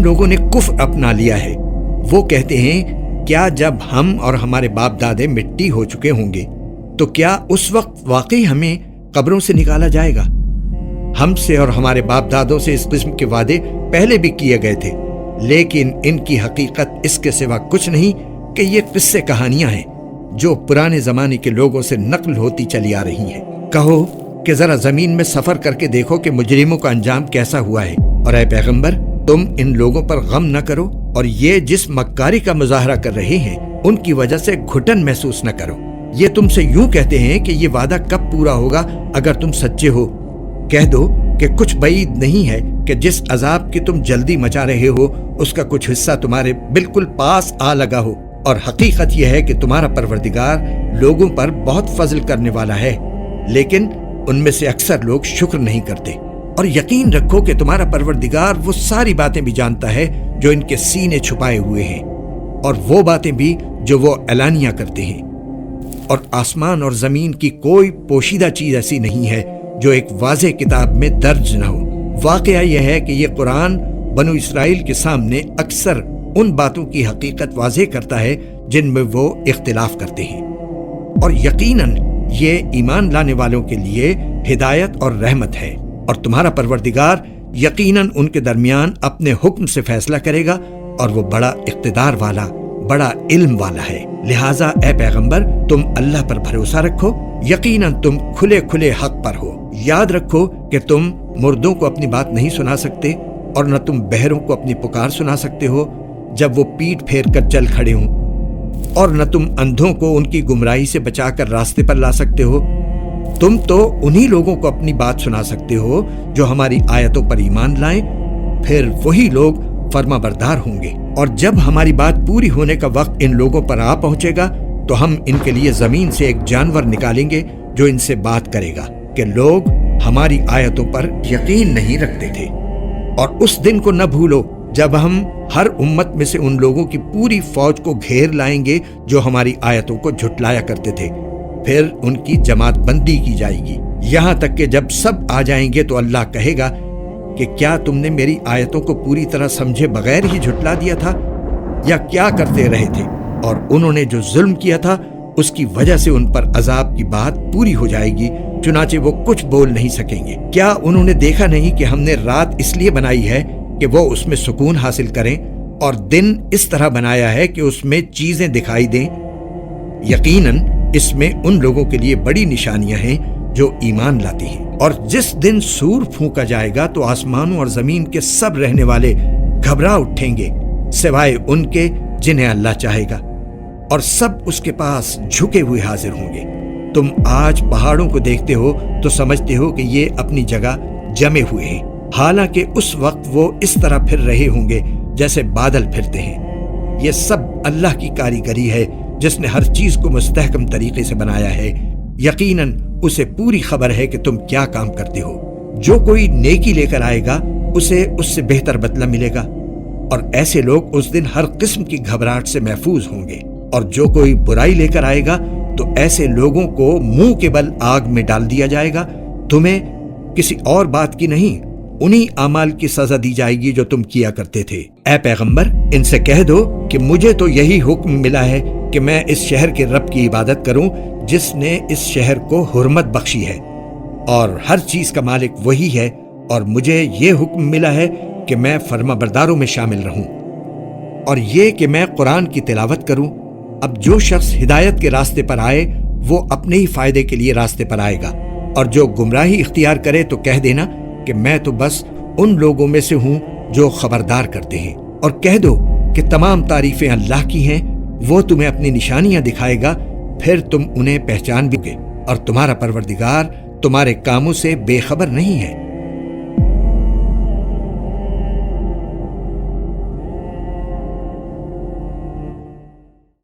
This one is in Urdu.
لوگوں نے کفر اپنا لیا ہے۔ وہ کہتے ہیں کیا جب ہم اور ہمارے باپ دادے مٹی ہو چکے ہوں گے تو کیا اس وقت واقعی ہمیں قبروں سے نکالا جائے گا؟ ہم سے اور ہمارے باپ دادوں سے اس قسم کے وعدے پہلے بھی کیے گئے تھے، لیکن ان کی حقیقت اس کے سوا کچھ نہیں کہ یہ قصے کہانیاں ہیں جو پرانے زمانے کے لوگوں سے نقل ہوتی چلی آ رہی ہیں۔ کہو کہ ذرا زمین میں سفر کر کے دیکھو کہ مجرموں کا انجام کیسا ہوا ہے، اور اے پیغمبر تم ان لوگوں پر غم نہ کرو اور یہ جس مکاری کا مظاہرہ کر رہے ہیں ان کی وجہ سے گھٹن محسوس نہ کرو۔ یہ تم سے یوں کہتے ہیں کہ یہ وعدہ کب پورا ہوگا اگر تم سچے ہو۔ کہہ دو کہ کچھ بعید نہیں ہے کہ جس عذاب کی تم جلدی مچا رہے ہو اس کا کچھ حصہ تمہارے بالکل پاس آ لگا ہو، اور حقیقت یہ ہے کہ تمہارا پروردگار لوگوں پر بہت فضل کرنے والا ہے، لیکن ان میں سے اکثر لوگ شکر نہیں کرتے۔ اور یقین رکھو کہ تمہارا پروردگار وہ ساری باتیں بھی جانتا ہے جو ان کے سینے چھپائے ہوئے ہیں، اور وہ باتیں بھی جو وہ اعلانیہ کرتے ہیں۔ اور آسمان اور زمین کی کوئی پوشیدہ چیز ایسی نہیں ہے جو ایک واضح کتاب میں درج نہ ہو۔ واقعہ یہ ہے کہ یہ قرآن بنو اسرائیل کے سامنے اکثر ان باتوں کی حقیقت واضح کرتا ہے جن میں وہ اختلاف کرتے ہیں، اور یقیناً یہ ایمان لانے والوں کے لیے ہدایت اور رحمت ہے، اور تمہارا پروردگار یقیناً ان کے درمیان اپنے حکم سے فیصلہ کرے گا، اور وہ بڑا اقتدار والا، بڑا علم والا ہے۔ لہٰذا اے پیغمبر تم اللہ پر بھروسہ رکھو، یقیناً تم کھلے کھلے حق پر ہو۔ یاد رکھو کہ تم مردوں کو اپنی بات نہیں سنا سکتے، اور نہ تم بہروں کو اپنی پکار سنا سکتے ہو جب وہ پیٹ پھیر کر چل کھڑے ہوں، اور نہ تم اندھوں کو ان کی گمراہی سے بچا کر راستے پر لا سکتے ہو۔ تم تو انہی لوگوں کو اپنی بات سنا سکتے ہو جو ہماری آیتوں پر ایمان لائیں، پھر وہی لوگ فرما بردار ہوں گے۔ اور جب ہماری بات پوری ہونے کا وقت ان لوگوں پر آ پہنچے گا تو ہم ان کے لیے زمین سے ایک جانور نکالیں گے جو ان سے بات کرے گا کہ لوگ ہماری آیتوں پر یقین نہیں رکھتے تھے۔ اور اس دن کو نہ بھولو جب ہم ہر امت میں سے ان لوگوں کی پوری فوج کو گھیر لائیں گے جو ہماری آیتوں کو جھٹلایا کرتے تھے، پھر ان کی جماعت بندی کی جائے گی، یہاں تک کہ جب سب آ جائیں گے تو اللہ کہے گا کہ کیا تم نے میری آیتوں کو پوری طرح سمجھے بغیر ہی جھٹلا دیا تھا، یا کیا کرتے رہے تھے؟ اور انہوں نے جو ظلم کیا تھا اس کی وجہ سے ان پر عذاب کی بات پوری ہو جائے گی، چنانچہ وہ کچھ بول نہیں سکیں گے۔ کیا انہوں نے دیکھا نہیں کہ ہم نے رات اس لیے بنائی ہے کہ وہ اس میں سکون حاصل کریں، اور دن اس طرح بنایا ہے کہ اس میں چیزیں دکھائی دیں؟ یقیناً اس میں ان لوگوں کے لیے بڑی نشانیاں ہیں جو ایمان لاتے ہیں۔ اور جس دن سور پھونکا جائے گا تو آسمانوں اور زمین کے سب رہنے والے گھبرا اٹھیں گے سوائے ان کے جنہیں اللہ چاہے گا، اور سب اس کے پاس جھکے ہوئے حاضر ہوں گے۔ تم آج پہاڑوں کو دیکھتے ہو تو سمجھتے ہو کہ یہ اپنی جگہ جمے ہوئے ہیں، حالانکہ اس وقت وہ اس طرح پھر رہے ہوں گے جیسے بادل پھرتے ہیں۔ یہ سب اللہ کی کاریگری ہے جس نے ہر چیز کو مستحکم طریقے سے بنایا ہے۔ یقیناً اسے پوری خبر ہے کہ تم کیا کام کرتے ہو۔ جو کوئی نیکی لے کر آئے گا اسے اس سے بہتر بدلہ ملے گا، اور ایسے لوگ اس دن ہر قسم کی گھبراہٹ سے محفوظ ہوں گے۔ اور جو کوئی برائی لے کر آئے گا تو ایسے لوگوں کو منہ کے بل آگ میں ڈال دیا جائے گا۔ تمہیں کسی اور بات کی نہیں، انہی اعمال کی سزا دی جائے گی جو تم کیا کرتے تھے۔ اے پیغمبر ان سے کہہ دو کہ مجھے تو یہی حکم ملا ہے کہ میں اس شہر کے رب کی عبادت کروں جس نے اس شہر کو حرمت بخشی ہے، اور ہر چیز کا مالک وہی ہے، اور مجھے یہ حکم ملا ہے کہ میں فرما برداروں میں شامل رہوں، اور یہ کہ میں قرآن کی تلاوت کروں۔ اب جو شخص ہدایت کے راستے پر آئے وہ اپنے ہی فائدے کے لیے راستے پر آئے گا، اور جو گمراہی اختیار کرے تو کہہ دینا کہ میں تو بس ان لوگوں میں سے ہوں جو خبردار کرتے ہیں۔ اور کہہ دو کہ تمام تعریفیں اللہ کی ہیں، وہ تمہیں اپنی نشانیاں دکھائے گا، پھر تم انہیں پہچان بھی گے، اور تمہارا پروردگار تمہارے کاموں سے بے خبر نہیں ہے۔